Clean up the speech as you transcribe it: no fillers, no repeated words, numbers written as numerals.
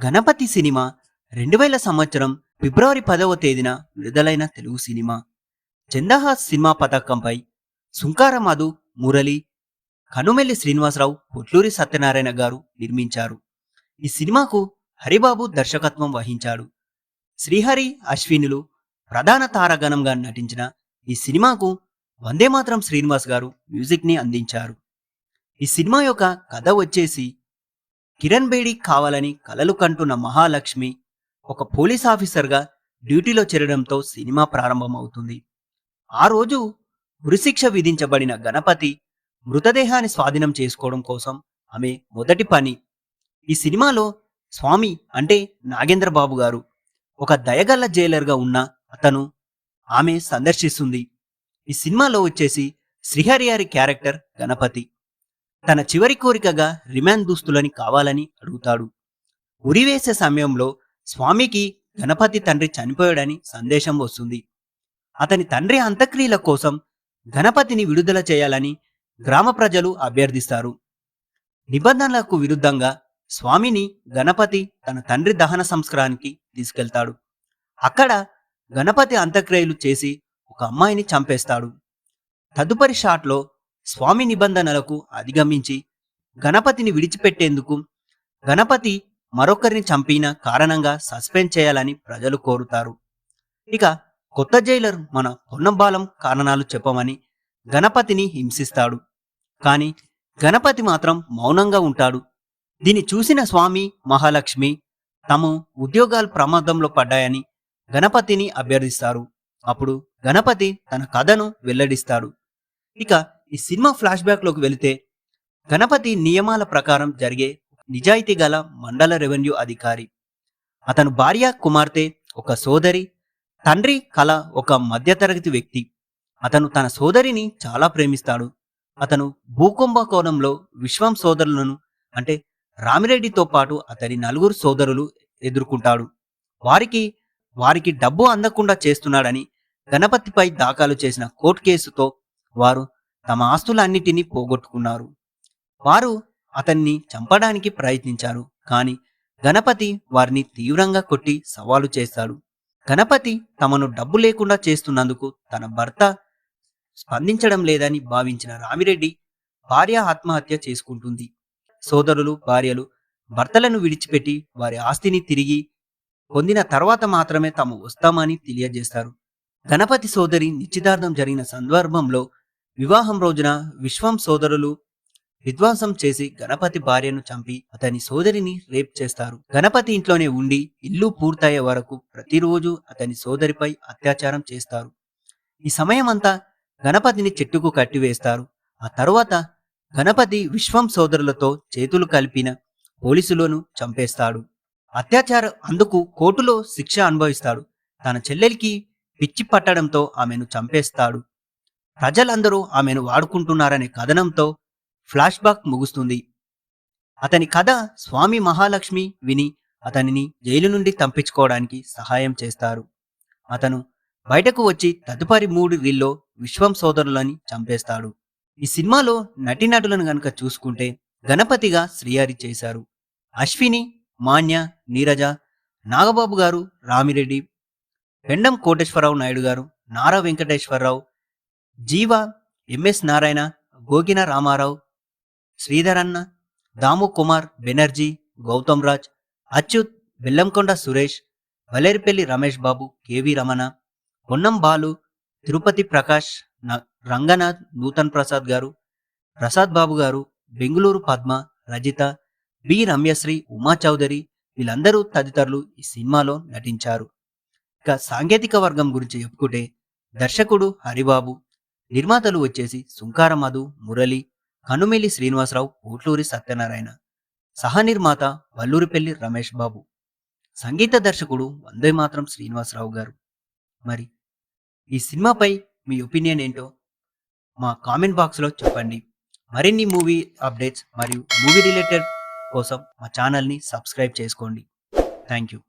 Ganapati cinema 2000 సంవత్సరం ఫిబ్రవరి 10వ తేదీన విడుదలైన తెలుగు సినిమా. చందహాస్ సినిమా పతాకంపై సుంకార మధు, మురళి, కనుమెల్లి శ్రీనివాసరావు, పొట్లూరి సత్యనారాయణ గారు నిర్మించారు. ఈ సినిమాకు హరిబాబు దర్శకత్వం వహించాడు. శ్రీహరి, అశ్వినులు ప్రధాన తారాగణంగా నటించిన ఈ సినిమాకు వందేమాతరం శ్రీనివాస్ గారు మ్యూజిక్ ని అందించారు. ఈ సినిమా యొక్క కథ వచ్చేసి, కిరణ్ బేడి కావాలని కలలు కంటున్న మహాలక్ష్మి ఒక పోలీస్ ఆఫీసర్గా డ్యూటీలో చేరడంతో సినిమా ప్రారంభమవుతుంది. ఆ రోజు ఉరిశిక్ష విధించబడిన గణపతి మృతదేహాన్ని స్వాధీనం చేసుకోవడం కోసం ఆమె మొదటి పని. ఈ సినిమాలో స్వామి అంటే నాగేంద్రబాబు గారు ఒక దయగల్ల జైలర్గా ఉన్న అతను ఆమె సందర్శిస్తుంది. ఈ సినిమాలో వచ్చేసి శ్రీహరి గారి క్యారెక్టర్ గణపతి తన చివరి కోరికగా రిమాండ్ దుస్తులని కావాలని అడుగుతాడు. ఉరివేసే సమయంలో స్వామికి గణపతి తండ్రి చనిపోయాడని సందేశం వస్తుంది. అతని తండ్రి అంత్యక్రియల కోసం గణపతిని విడుదల చేయాలని గ్రామ ప్రజలు అభ్యర్థిస్తారు. నిబంధనలకు విరుద్ధంగా స్వామిని గణపతి తన తండ్రి దహన సంస్కారానికి తీసుకెళ్తాడు. అక్కడ గణపతి అంత్యక్రియలు చేసి ఒక అమ్మాయిని చంపేస్తాడు. తదుపరి షాట్లో స్వామి నిబంధనలకు అధిగమించి గణపతిని విడిచిపెట్టేందుకు గణపతి మరొకరిని చంపిన కారణంగా సస్పెండ్ చేయాలని ప్రజలు కోరుతారు. ఇక కొత్త జైలర్ మన పొన్నంబాలం కారణాలు చెప్పమని గణపతిని హింసిస్తాడు. కానీ గణపతి మాత్రం మౌనంగా ఉంటాడు. దీన్ని చూసిన స్వామి, మహాలక్ష్మి తమ ఉద్యోగాలు ప్రమాదంలో పడ్డాయని గణపతిని అభ్యర్థిస్తారు. అప్పుడు గణపతి తన కథను వెల్లడిస్తాడు. ఇక ఈ సినిమా ఫ్లాష్ బ్యాక్లోకి వెళితే, గణపతి నియమాల ప్రకారం జరిగే నిజాయితీ గల మండల రెవెన్యూ అధికారి. అతను భార్య, కుమార్తె, ఒక సోదరి, తండ్రి కల ఒక మధ్యతరగతి వ్యక్తి. అతను తన సోదరిని చాలా ప్రేమిస్తాడు. అతను భూకుంభకోణంలో విశ్వం సోదరులను అంటే రామిరెడ్డితో పాటు అతని 4 సోదరులు ఎదుర్కొంటాడు. వారికి డబ్బు అందకుండా చేస్తున్నాడని గణపతిపై దాఖలు చేసిన కోర్టు కేసుతో వారు తమ ఆస్తులన్నిటినీ పోగొట్టుకున్నారు. వారు అతన్ని చంపడానికి ప్రయత్నించారు. కానీ గణపతి వారిని తీవ్రంగా కొట్టి సవాలు చేస్తాడు. గణపతి తమను డబ్బు లేకుండా చేస్తున్నందుకు తన భర్త స్పందించడం లేదని భావించిన రామిరెడ్డి భార్య ఆత్మహత్య చేసుకుంటుంది. సోదరులు, భార్యలు భర్తలను విడిచిపెట్టి వారి ఆస్తిని తిరిగి పొందిన తర్వాత మాత్రమే తాము వస్తామని తెలియజేస్తారు. గణపతి సోదరి నిశ్చితార్థం జరిగిన సందర్భంలో వివాహం రోజున విశ్వం సోదరులు విధ్వంసం చేసి గణపతి భార్యను చంపి అతని సోదరిని రేప్ చేస్తారు. గణపతి ఇంట్లోనే ఉండి ఇల్లు పూర్తయ్యే వరకు ప్రతిరోజు అతని సోదరిపై అత్యాచారం చేస్తారు. ఈ సమయం అంతా గణపతిని చెట్టుకు కట్టివేస్తారు. ఆ తరువాత గణపతి విశ్వం సోదరులతో చేతులు కలిపిన పోలీసులను చంపేస్తాడు. అత్యాచారం అందుకు కోర్టులో శిక్ష అనుభవిస్తాడు. తన చెల్లెలికి పిచ్చి పట్టడంతో ఆమెను చంపేస్తాడు. ప్రజలందరూ ఆమెను వాడుకుంటున్నారనే కథనంతో ఫ్లాష్ బ్యాక్ ముగుస్తుంది. అతని కథ స్వామి, మహాలక్ష్మి విని అతనిని జైలు నుండి తప్పించుకోవడానికి సహాయం చేస్తారు. అతను బయటకు వచ్చి తదుపరి 3 రీల్లో విశ్వం సోదరులని చంపేస్తాడు. ఈ సినిమాలో నటీనటులను గనుక చూసుకుంటే, గణపతిగా శ్రీహరి చేశారు. అశ్విని, మాన్య, నీరజ, నాగబాబు గారు, రామిరెడ్డి, పెండం కోటేశ్వరరావు నాయుడు గారు, నారా వెంకటేశ్వరరావు, జీవ, ఎంఎస్ నారాయణ, గోగిన రామారావు, శ్రీధరన్న, దాము కుమార్ బెనర్జీ, గౌతమ్ రాజ్, అచ్యుత్, బెల్లంకొండ సురేష్, వలేరిపల్లి రమేష్ బాబు, కెవి రమణ, పొన్నం బాలు, తిరుపతి ప్రకాష్, రంగనాథ్, నూతన్ ప్రసాద్ గారు, ప్రసాద్ బాబు గారు, బెంగుళూరు పద్మ, రజిత, బి రమ్యశ్రీ, ఉమా చౌదరి వీళ్ళందరూ తదితరులు ఈ సినిమాలో నటించారు. ఇక సాంకేతిక వర్గం గురించి చెప్పుకుంటే, దర్శకుడు హరిబాబు, నిర్మాతలు వచ్చేసి సుంకార మధు, మురళి, కనుమెల్లి శ్రీనివాసరావు, పోట్లూరి సత్యనారాయణ, సహనిర్మాత వల్లూరిపల్లి రమేష్ బాబు, సంగీత దర్శకుడు వందేమాతరం శ్రీనివాసరావు గారు. మరి ఈ సినిమాపై మీ ఒపీనియన్ ఏంటో మా కామెంట్ బాక్స్లో చెప్పండి. మరిన్ని మూవీ అప్డేట్స్ మరియు మూవీ రిలేటెడ్ కోసం మా ఛానల్ని సబ్స్క్రైబ్ చేసుకోండి. Thank you.